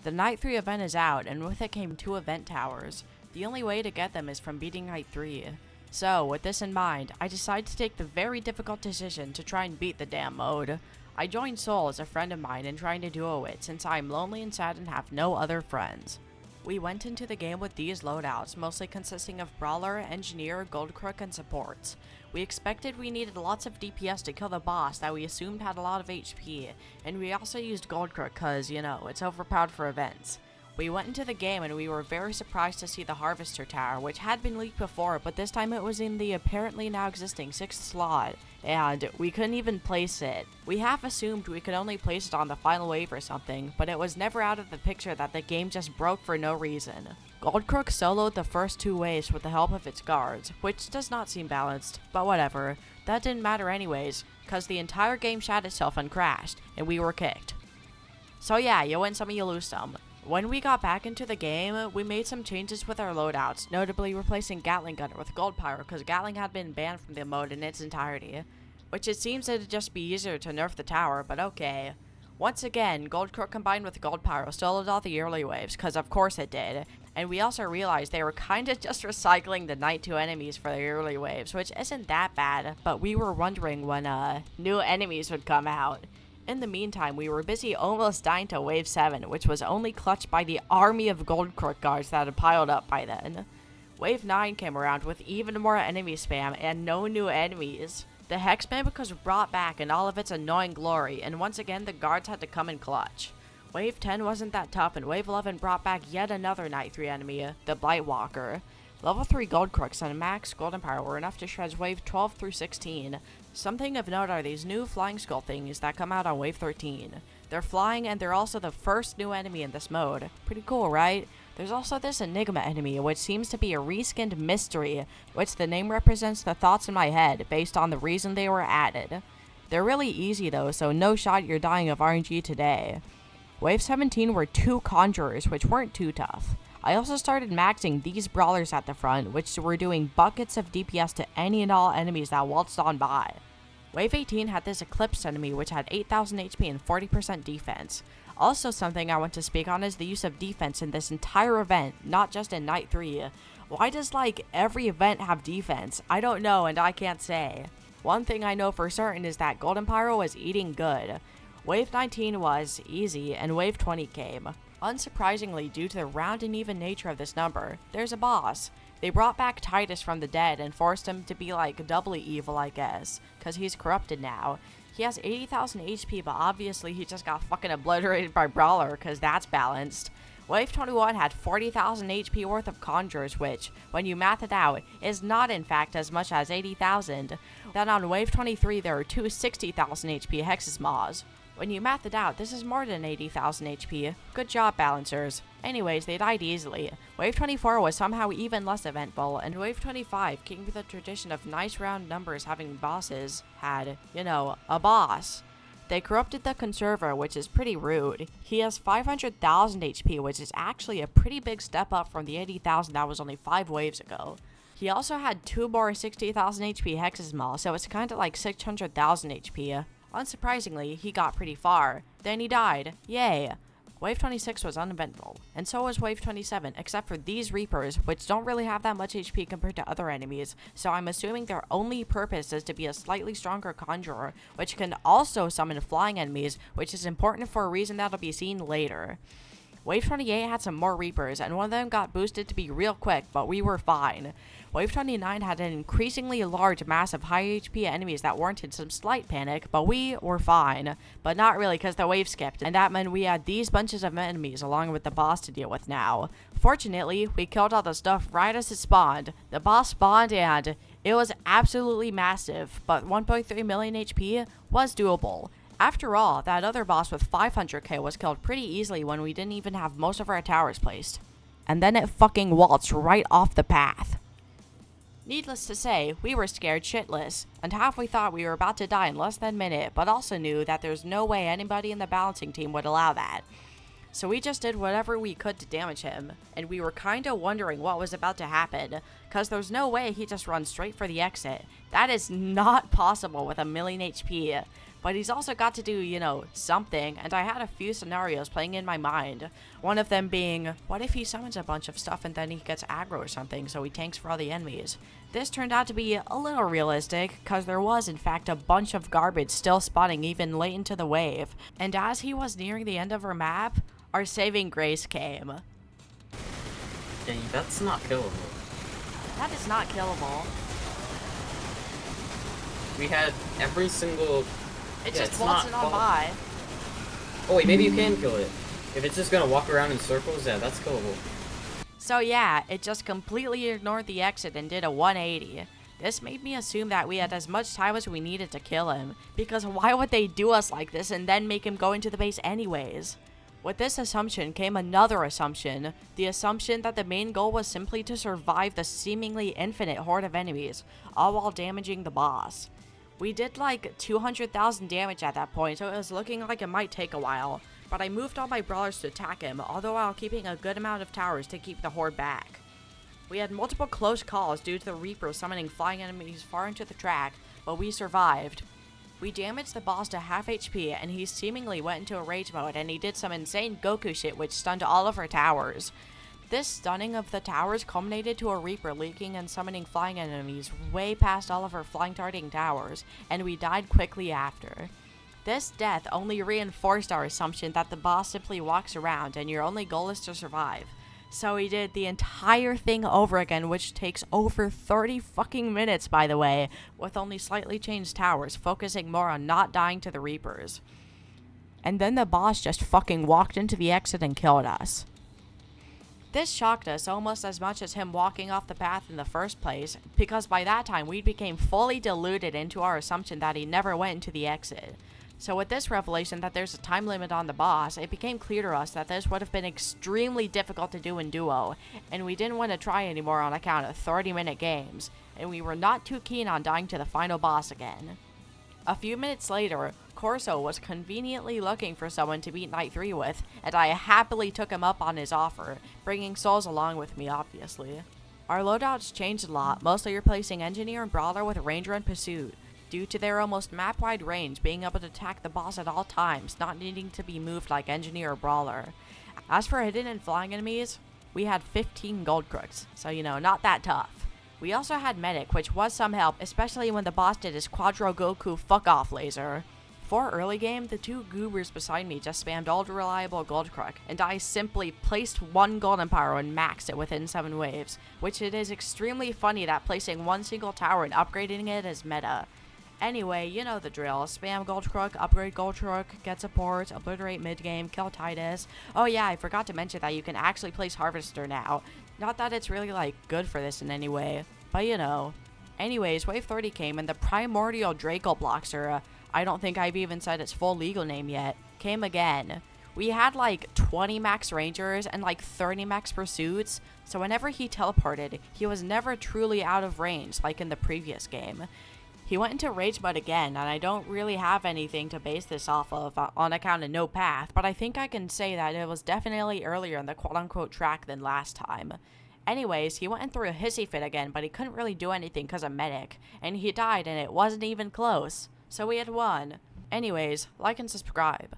The Night 3 event is out, and with it came 2 event towers. The only way to get them is from beating Night 3. So, with this in mind, I decided to take the very difficult decision to try and beat the damn mode. I joined Soul as a friend of mine in trying to duo it since I am lonely and sad and have no other friends. We went into the game with these loadouts, mostly consisting of Brawler, Engineer, Goldcrook, and Supports. We expected we needed lots of DPS to kill the boss that we assumed had a lot of HP, and we also used Goldcrook cause, you know, it's overpowered for events. We went into the game and we were very surprised to see the Harvester Tower, which had been leaked before, but this time it was in the apparently now existing 6th slot, and we couldn't even place it. We half assumed we could only place it on the final wave or something, but it was never out of the picture that the game just broke for no reason. Goldcrook soloed the first 2 waves with the help of its guards, which does not seem balanced, but whatever. That didn't matter anyways, cause the entire game shat itself and crashed, and we were kicked. So yeah, you win some, you lose some. When we got back into the game, we made some changes with our loadouts, notably replacing Gatling Gunner with Gold Pyro because Gatling had been banned from the mode in its entirety, which it seems it'd just be easier to nerf the tower, but okay. Once again, Goldcrook combined with Gold Pyro soloed all the early waves, because of course it did, and we also realized they were kinda just recycling the Night 2 enemies for the early waves, which isn't that bad, but we were wondering when new enemies would come out. In the meantime, we were busy almost dying to Wave 7, which was only clutched by the army of Goldcrook guards that had piled up by then. Wave 9 came around with even more enemy spam and no new enemies. The Hex Mimic was brought back in all of its annoying glory, and once again the guards had to come in clutch. Wave 10 wasn't that tough, and Wave 11 brought back yet another Night 3 enemy, the Blightwalker. Level 3 Goldcrooks and max Golden Power were enough to shred Wave 12 through 16. Something of note are these new Flying Skull things that come out on Wave 13. They're flying and they're also the first new enemy in this mode. Pretty cool, right? There's also this Enigma enemy, which seems to be a reskinned mystery, which the name represents the thoughts in my head based on the reason they were added. They're really easy though, so no shot you're dying of RNG today. Wave 17 were 2 Conjurers, which weren't too tough. I also started maxing these Brawlers at the front, which were doing buckets of DPS to any and all enemies that waltzed on by. Wave 18 had this Eclipse enemy, which had 8,000 HP and 40% defense. Also something I want to speak on is the use of defense in this entire event, not just in Night 3. Why does, every event have defense? I don't know and I can't say. One thing I know for certain is that Golden Pyro was eating good. Wave 19 was easy, and Wave 20 came. Unsurprisingly, due to the round and even nature of this number, there's a boss. They brought back Titus from the dead and forced him to be doubly evil, I guess, cause he's corrupted now. He has 80,000 HP, but obviously he just got fucking obliterated by Brawler, cause that's balanced. Wave 21 had 40,000 HP worth of Conjurers, which, when you math it out, is not in fact as much as 80,000. Then on Wave 23 there are 2 60,000 HP Hexes Maws. When you math it out, this is more than 80,000 HP. Good job, balancers. Anyways, they died easily. Wave 24 was somehow even less eventful, and Wave 25, keeping with the tradition of nice round numbers having bosses, had, a boss. They corrupted the Conserver, which is pretty rude. He has 500,000 HP, which is actually a pretty big step up from the 80,000 that was only 5 waves ago. He also had 2 more 60,000 HP Hexes Maw, so it's kinda like 600,000 HP. Unsurprisingly, he got pretty far. Then he died. Yay! Wave 26 was uneventful, and so was Wave 27, except for these Reapers, which don't really have that much HP compared to other enemies, so I'm assuming their only purpose is to be a slightly stronger Conjurer, which can also summon flying enemies, which is important for a reason that'll be seen later. Wave 28 had some more Reapers, and one of them got boosted to be real quick, but we were fine. Wave 29 had an increasingly large mass of high HP enemies that warranted some slight panic, but we were fine. But not really, because the wave skipped, and that meant we had these bunches of enemies along with the boss to deal with now. Fortunately, we killed all the stuff right as it spawned. The boss spawned and it was absolutely massive, but 1.3 million HP was doable. After all, that other boss with 500k was killed pretty easily when we didn't even have most of our towers placed. And then it fucking waltzed right off the path. Needless to say, we were scared shitless, and half we thought we were about to die in less than a minute, but also knew that there's no way anybody in the balancing team would allow that. So we just did whatever we could to damage him, and we were kinda wondering what was about to happen, cause there's no way he just runs straight for the exit. That is not possible with a million HP. But he's also got to do, you know, something, and I had a few scenarios playing in my mind. One of them being, what if he summons a bunch of stuff and then he gets aggro or something, so he tanks for all the enemies? This turned out to be a little realistic, because there was in fact a bunch of garbage still spawning even late into the wave. And as he was nearing the end of our map, our saving grace came. Dang, that's not killable. That is not killable. We had every single... It's just waltzing on by. Oh wait, maybe you can kill it. If it's just gonna walk around in circles, yeah, that's killable. So yeah, it just completely ignored the exit and did a 180. This made me assume that we had as much time as we needed to kill him, because why would they do us like this and then make him go into the base anyways? With this assumption came another assumption, the assumption that the main goal was simply to survive the seemingly infinite horde of enemies, all while damaging the boss. We did like 200,000 damage at that point, so it was looking like it might take a while, but I moved all my brawlers to attack him, although while keeping a good amount of towers to keep the horde back. We had multiple close calls due to the Reaper summoning flying enemies far into the track, but we survived. We damaged the boss to half HP, and he seemingly went into a rage mode, and he did some insane Goku shit which stunned all of our towers. This stunning of the towers culminated to a Reaper leaking and summoning flying enemies way past all of our flying targeting towers, and we died quickly after. This death only reinforced our assumption that the boss simply walks around and your only goal is to survive. So we did the entire thing over again, which takes over 30 fucking minutes, by the way, with only slightly changed towers, focusing more on not dying to the Reapers. And then the boss just fucking walked into the exit and killed us. This shocked us almost as much as him walking off the path in the first place, because by that time we became fully deluded into our assumption that he never went into the exit. So with this revelation that there's a time limit on the boss, it became clear to us that this would have been extremely difficult to do in duo, and we didn't want to try anymore on account of 30-minute games, and we were not too keen on dying to the final boss again. A few minutes later, Corso was conveniently looking for someone to beat Night 3 with, and I happily took him up on his offer, bringing Souls along with me obviously. Our loadouts changed a lot, mostly replacing Engineer and Brawler with Ranger and Pursuit, due to their almost map-wide range being able to attack the boss at all times, not needing to be moved like Engineer or Brawler. As for hidden and flying enemies, we had 15 Gold Crooks, so you know, not that tough. We also had Medic, which was some help, especially when the boss did his Quadro Goku fuck-off laser. For early game, the two goobers beside me just spammed ultra reliable Gold Crook, and I simply placed one Golden Power and maxed it within 7 waves, which it is extremely funny that placing one single tower and upgrading it is meta. Anyway, you know the drill. Spam Gold Crook, upgrade Gold Crook, get support, obliterate mid-game, kill TDS. Oh yeah, I forgot to mention that you can actually place Harvester now. Not that it's really like good for this in any way, but you know. Anyways, Wave 30 came and the primordial ROBLOX era, I don't think I've even said its full legal name yet, came again. We had like 20 max rangers and like 30 max pursuits, so whenever he teleported, he was never truly out of range like in the previous game. He went into rage mode again, and I don't really have anything to base this off of on account of no path, but I think I can say that it was definitely earlier in the quote-unquote track than last time. Anyways, he went through a hissy fit again, but he couldn't really do anything because of Medic, and he died and it wasn't even close, so we had won. Anyways, like and subscribe.